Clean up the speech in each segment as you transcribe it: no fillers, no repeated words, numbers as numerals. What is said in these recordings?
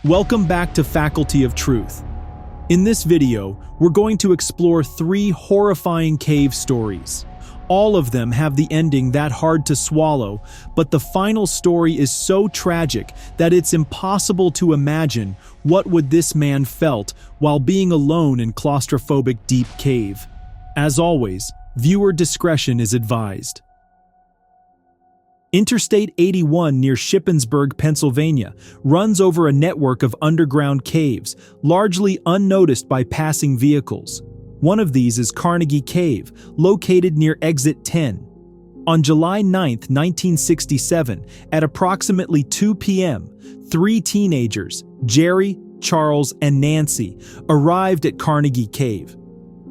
Welcome back to Faculty of Truth. In this video, we're going to explore 3 horrifying cave stories. All of them have the ending that hard to swallow, but the final story is so tragic that it's impossible to imagine what would this man felt while being alone in claustrophobic deep cave. As always, viewer discretion is advised. Interstate 81 near Shippensburg, Pennsylvania, runs over a network of underground caves, largely unnoticed by passing vehicles. One of these is Carnegie Cave, located near Exit 10. On July 9, 1967, at approximately 2 p.m., 3 teenagers, Jerry, Charles, and Nancy, arrived at Carnegie Cave.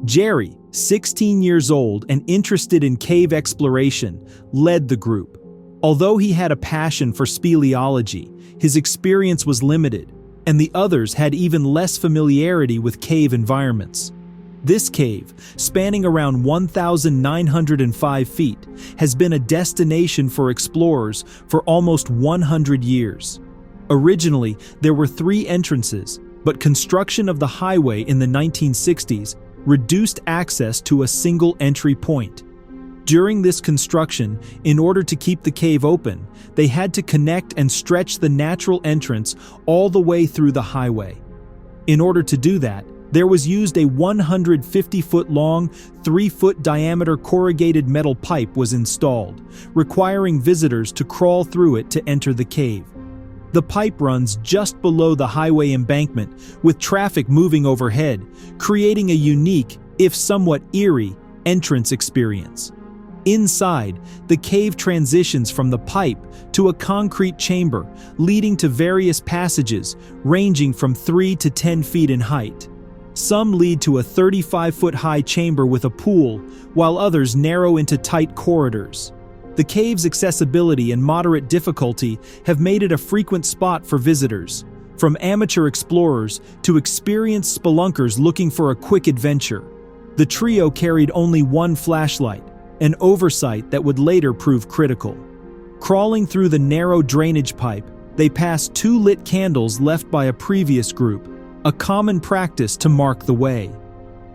Jerry, 16 years old and interested in cave exploration, led the group. Although he had a passion for speleology, his experience was limited, and the others had even less familiarity with cave environments. This cave, spanning around 1,905 feet, has been a destination for explorers for almost 100 years. Originally, there were 3 entrances, but construction of the highway in the 1960s reduced access to a single entry point. During this construction, in order to keep the cave open, they had to connect and stretch the natural entrance all the way through the highway. In order to do that, there was used a 150-foot-long, 3-foot diameter corrugated metal pipe was installed, requiring visitors to crawl through it to enter the cave. The pipe runs just below the highway embankment, with traffic moving overhead, creating a unique, if somewhat eerie, entrance experience. Inside, the cave transitions from the pipe to a concrete chamber, leading to various passages ranging from 3 to 10 feet in height. Some lead to a 35-foot-high chamber with a pool, while others narrow into tight corridors. The cave's accessibility and moderate difficulty have made it a frequent spot for visitors, from amateur explorers to experienced spelunkers looking for a quick adventure. The trio carried only one flashlight, an oversight that would later prove critical. Crawling through the narrow drainage pipe, they passed 2 lit candles left by a previous group, a common practice to mark the way.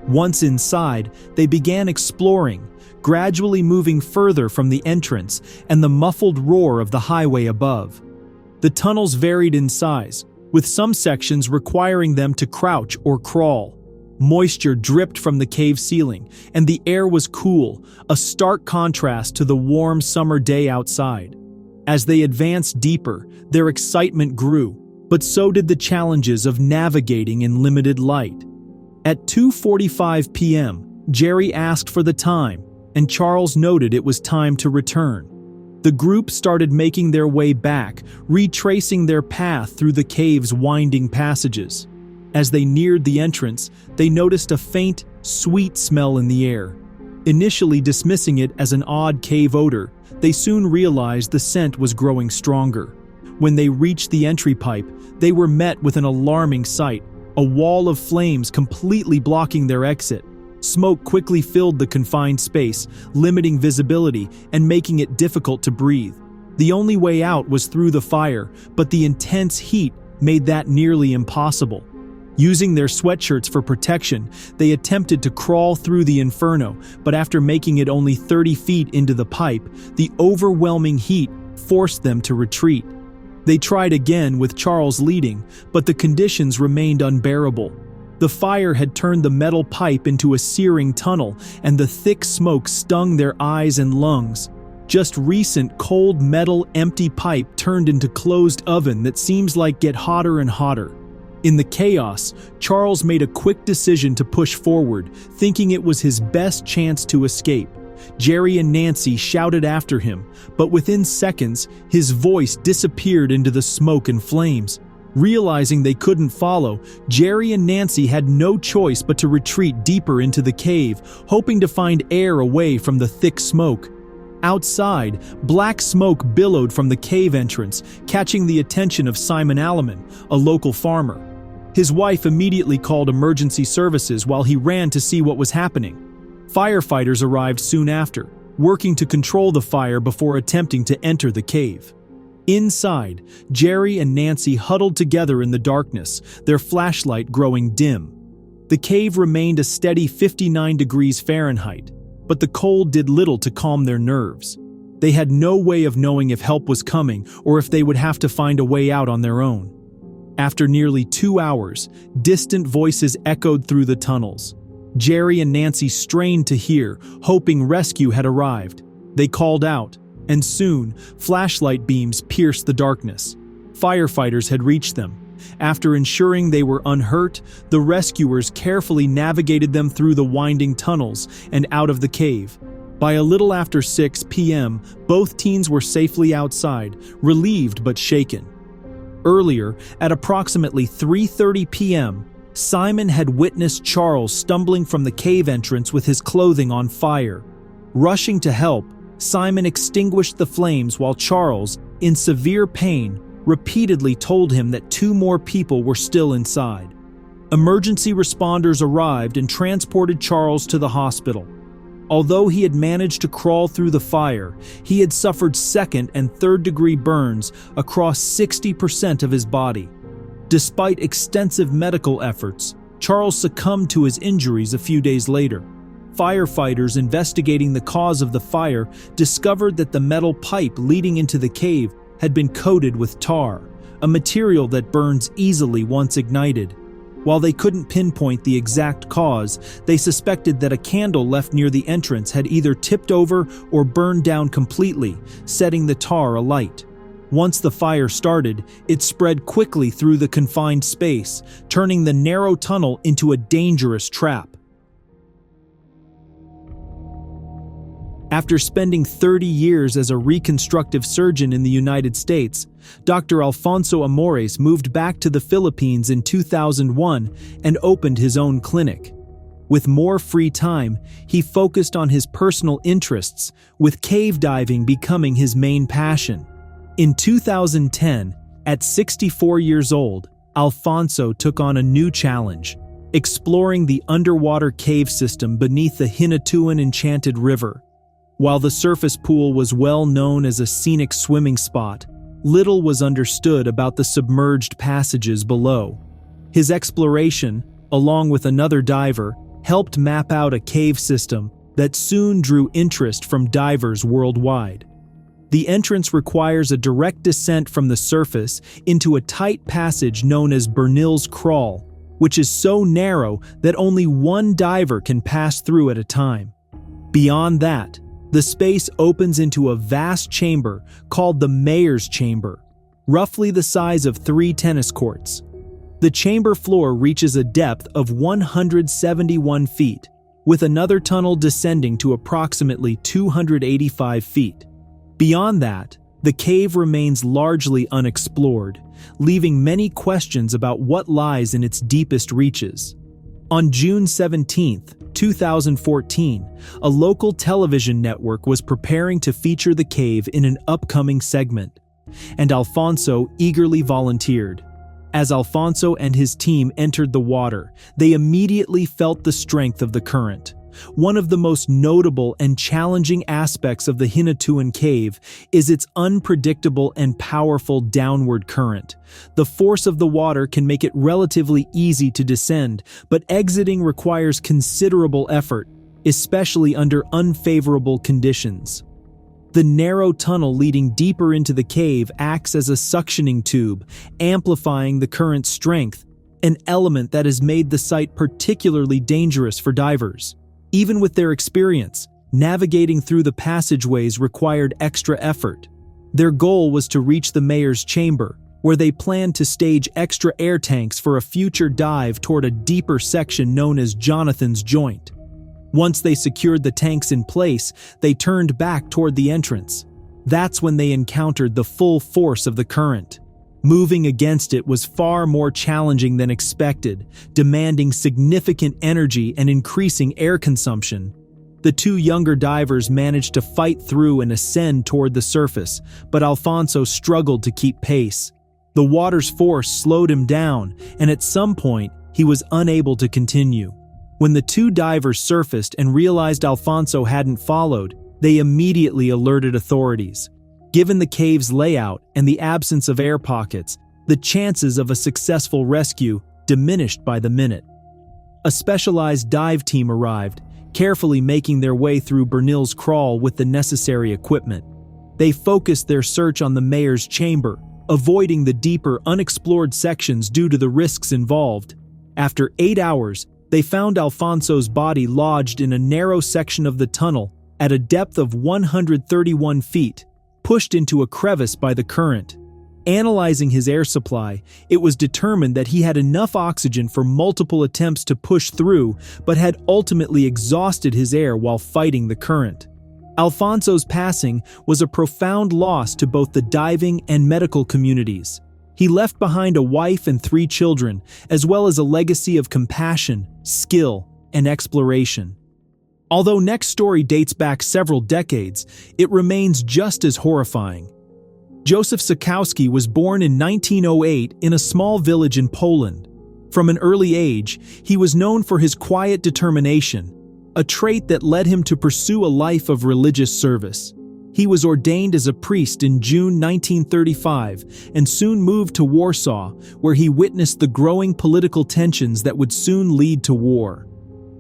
Once inside, they began exploring, gradually moving further from the entrance and the muffled roar of the highway above. The tunnels varied in size, with some sections requiring them to crouch or crawl. Moisture dripped from the cave ceiling, and the air was cool, a stark contrast to the warm summer day outside. As they advanced deeper, their excitement grew, but so did the challenges of navigating in limited light. At 2:45 p.m., Jerry asked for the time, and Charles noted it was time to return. The group started making their way back, retracing their path through the cave's winding passages. As they neared the entrance, they noticed a faint, sweet smell in the air. Initially dismissing it as an odd cave odor, they soon realized the scent was growing stronger. When they reached the entry pipe, they were met with an alarming sight, a wall of flames completely blocking their exit. Smoke quickly filled the confined space, limiting visibility and making it difficult to breathe. The only way out was through the fire, but the intense heat made that nearly impossible. Using their sweatshirts for protection, they attempted to crawl through the inferno, but after making it only 30 feet into the pipe, the overwhelming heat forced them to retreat. They tried again with Charles leading, but the conditions remained unbearable. The fire had turned the metal pipe into a searing tunnel, and the thick smoke stung their eyes and lungs. Just recent cold metal empty pipe turned into closed oven that seems like get hotter and hotter. In the chaos, Charles made a quick decision to push forward, thinking it was his best chance to escape. Jerry and Nancy shouted after him, but within seconds, his voice disappeared into the smoke and flames. Realizing they couldn't follow, Jerry and Nancy had no choice but to retreat deeper into the cave, hoping to find air away from the thick smoke. Outside, black smoke billowed from the cave entrance, catching the attention of Simon Alleman, a local farmer. His wife immediately called emergency services while he ran to see what was happening. Firefighters arrived soon after, working to control the fire before attempting to enter the cave. Inside, Jerry and Nancy huddled together in the darkness, their flashlight growing dim. The cave remained a steady 59 degrees Fahrenheit, but the cold did little to calm their nerves. They had no way of knowing if help was coming or if they would have to find a way out on their own. After nearly 2 hours, distant voices echoed through the tunnels. Jerry and Nancy strained to hear, hoping rescue had arrived. They called out, and soon, flashlight beams pierced the darkness. Firefighters had reached them. After ensuring they were unhurt, the rescuers carefully navigated them through the winding tunnels and out of the cave. By a little after 6 p.m., both teens were safely outside, relieved but shaken. Earlier, at approximately 3:30 p.m., Simon had witnessed Charles stumbling from the cave entrance with his clothing on fire. Rushing to help, Simon extinguished the flames while Charles, in severe pain, repeatedly told him that 2 more people were still inside. Emergency responders arrived and transported Charles to the hospital. Although he had managed to crawl through the fire, he had suffered 2nd and 3rd degree burns across 60% of his body. Despite extensive medical efforts, Charles succumbed to his injuries a few days later. Firefighters investigating the cause of the fire discovered that the metal pipe leading into the cave had been coated with tar, a material that burns easily once ignited. While they couldn't pinpoint the exact cause, they suspected that a candle left near the entrance had either tipped over or burned down completely, setting the tar alight. Once the fire started, it spread quickly through the confined space, turning the narrow tunnel into a dangerous trap. After spending 30 years as a reconstructive surgeon in the United States, Dr. Alonso Amores moved back to the Philippines in 2001 and opened his own clinic. With more free time, he focused on his personal interests, with cave diving becoming his main passion. In 2010, at 64 years old, Alfonso took on a new challenge, exploring the underwater cave system beneath the Hinatuan Enchanted River. While the surface pool was well known as a scenic swimming spot, little was understood about the submerged passages below. His exploration, along with another diver, helped map out a cave system that soon drew interest from divers worldwide. The entrance requires a direct descent from the surface into a tight passage known as Bernil's Crawl, which is so narrow that only one diver can pass through at a time. Beyond that, the space opens into a vast chamber called the Mayor's Chamber, roughly the size of 3 tennis courts. The chamber floor reaches a depth of 171 feet, with another tunnel descending to approximately 285 feet. Beyond that, the cave remains largely unexplored, leaving many questions about what lies in its deepest reaches. On June 17, 2014, a local television network was preparing to feature the cave in an upcoming segment, and Alfonso eagerly volunteered. As Alfonso and his team entered the water, they immediately felt the strength of the current. One of the most notable and challenging aspects of the Hinatuan cave is its unpredictable and powerful downward current. The force of the water can make it relatively easy to descend, but exiting requires considerable effort, especially under unfavorable conditions. The narrow tunnel leading deeper into the cave acts as a suctioning tube, amplifying the current's strength, an element that has made the site particularly dangerous for divers. Even with their experience, navigating through the passageways required extra effort. Their goal was to reach the mayor's chamber, where they planned to stage extra air tanks for a future dive toward a deeper section known as Jonathan's Joint. Once they secured the tanks in place, they turned back toward the entrance. That's when they encountered the full force of the current. Moving against it was far more challenging than expected, demanding significant energy and increasing air consumption. The 2 younger divers managed to fight through and ascend toward the surface, but Alfonso struggled to keep pace. The water's force slowed him down, and at some point, he was unable to continue. When the 2 divers surfaced and realized Alfonso hadn't followed, they immediately alerted authorities. Given the cave's layout and the absence of air pockets, the chances of a successful rescue diminished by the minute. A specialized dive team arrived, carefully making their way through Bernil's crawl with the necessary equipment. They focused their search on the mayor's chamber, avoiding the deeper, unexplored sections due to the risks involved. After 8 hours, they found Alfonso's body lodged in a narrow section of the tunnel at a depth of 131 feet, pushed into a crevice by the current. Analyzing his air supply, it was determined that he had enough oxygen for multiple attempts to push through, but had ultimately exhausted his air while fighting the current. Alfonso's passing was a profound loss to both the diving and medical communities. He left behind a wife and 3 children, as well as a legacy of compassion, skill, and exploration. Although Next Story dates back several decades, it remains just as horrifying. Joseph Sakowski was born in 1908 in a small village in Poland. From an early age, he was known for his quiet determination, a trait that led him to pursue a life of religious service. He was ordained as a priest in June 1935 and soon moved to Warsaw, where he witnessed the growing political tensions that would soon lead to war.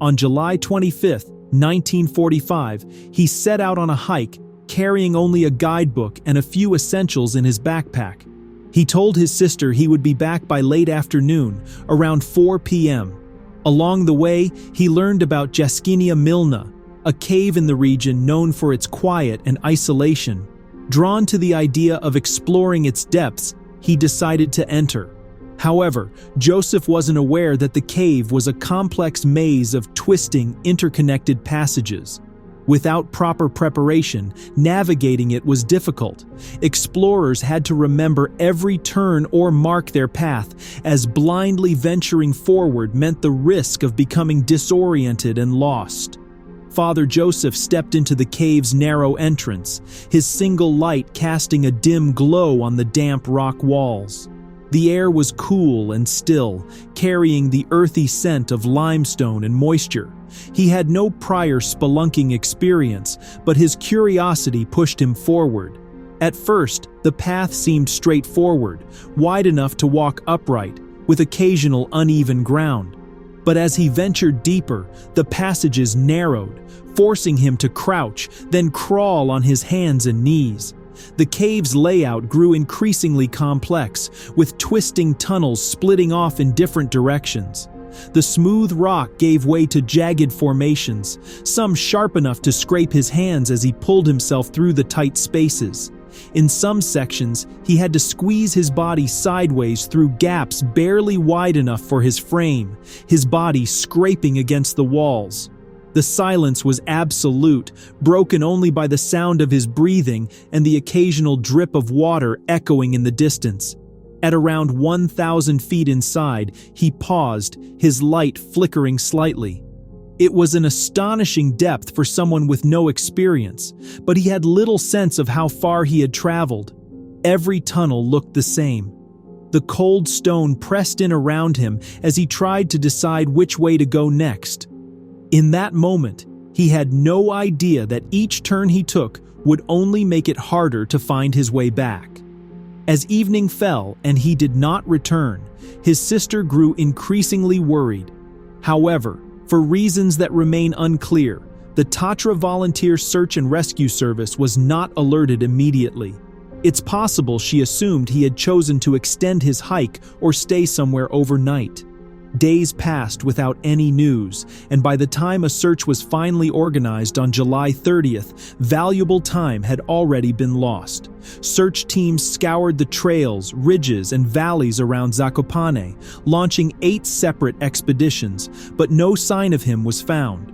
On July 25, 1945, he set out on a hike, carrying only a guidebook and a few essentials in his backpack. He told his sister he would be back by late afternoon, around 4 p.m. Along the way, he learned about Jaskinia Milna, a cave in the region known for its quiet and isolation. Drawn to the idea of exploring its depths, he decided to enter. However, Joseph wasn't aware that the cave was a complex maze of twisting, interconnected passages. Without proper preparation, navigating it was difficult. Explorers had to remember every turn or mark their path, as blindly venturing forward meant the risk of becoming disoriented and lost. Father Joseph stepped into the cave's narrow entrance, his single light casting a dim glow on the damp rock walls. The air was cool and still, carrying the earthy scent of limestone and moisture. He had no prior spelunking experience, but his curiosity pushed him forward. At first, the path seemed straightforward, wide enough to walk upright, with occasional uneven ground. But as he ventured deeper, the passages narrowed, forcing him to crouch, then crawl on his hands and knees. The cave's layout grew increasingly complex, with twisting tunnels splitting off in different directions. The smooth rock gave way to jagged formations, some sharp enough to scrape his hands as he pulled himself through the tight spaces. In some sections, he had to squeeze his body sideways through gaps barely wide enough for his frame, his body scraping against the walls. The silence was absolute, broken only by the sound of his breathing and the occasional drip of water echoing in the distance. At around 1,000 feet inside, he paused, his light flickering slightly. It was an astonishing depth for someone with no experience, but he had little sense of how far he had traveled. Every tunnel looked the same. The cold stone pressed in around him as he tried to decide which way to go next. In that moment, he had no idea that each turn he took would only make it harder to find his way back. As evening fell and he did not return, his sister grew increasingly worried. However, for reasons that remain unclear, the Tatra Volunteer Search and Rescue Service was not alerted immediately. It's possible she assumed he had chosen to extend his hike or stay somewhere overnight. Days passed without any news, and by the time a search was finally organized on July 30th, valuable time had already been lost. Search teams scoured the trails, ridges, and valleys around Zakopane, launching 8 separate expeditions, but no sign of him was found.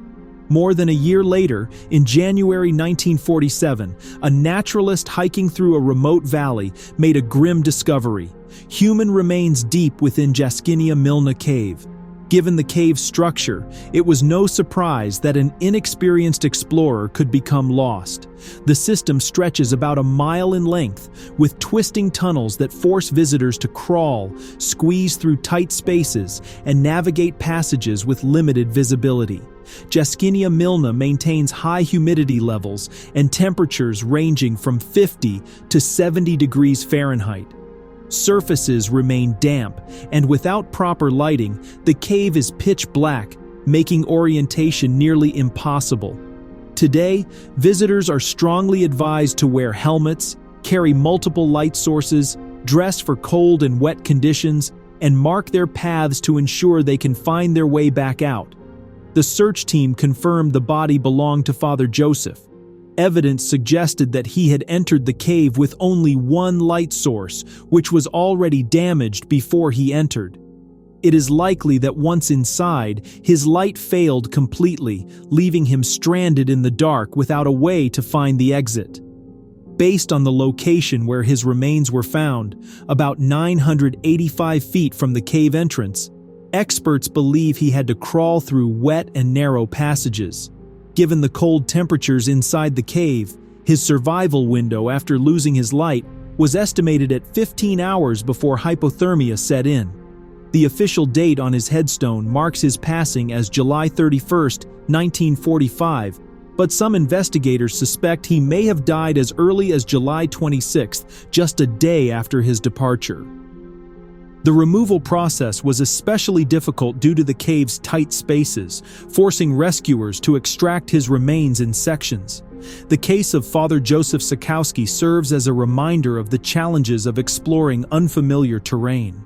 More than a year later, in January 1947, a naturalist hiking through a remote valley made a grim discovery: human remains deep within Jaskinia Milna cave. Given the cave's structure, it was no surprise that an inexperienced explorer could become lost. The system stretches about a mile in length, with twisting tunnels that force visitors to crawl, squeeze through tight spaces, and navigate passages with limited visibility. Jaskinia Milna maintains high humidity levels and temperatures ranging from 50 to 70 degrees Fahrenheit. Surfaces remain damp, and without proper lighting, the cave is pitch black, making orientation nearly impossible. Today, visitors are strongly advised to wear helmets, carry multiple light sources, dress for cold and wet conditions, and mark their paths to ensure they can find their way back out. The search team confirmed the body belonged to Father Joseph. Evidence suggested that he had entered the cave with only one light source, which was already damaged before he entered. It is likely that once inside, his light failed completely, leaving him stranded in the dark without a way to find the exit. Based on the location where his remains were found, about 985 feet from the cave entrance, experts believe he had to crawl through wet and narrow passages. Given the cold temperatures inside the cave, his survival window after losing his light was estimated at 15 hours before hypothermia set in. The official date on his headstone marks his passing as July 31, 1945, but some investigators suspect he may have died as early as July 26, just a day after his departure. The removal process was especially difficult due to the cave's tight spaces, forcing rescuers to extract his remains in sections. The case of Father Joseph Sakowski serves as a reminder of the challenges of exploring unfamiliar terrain.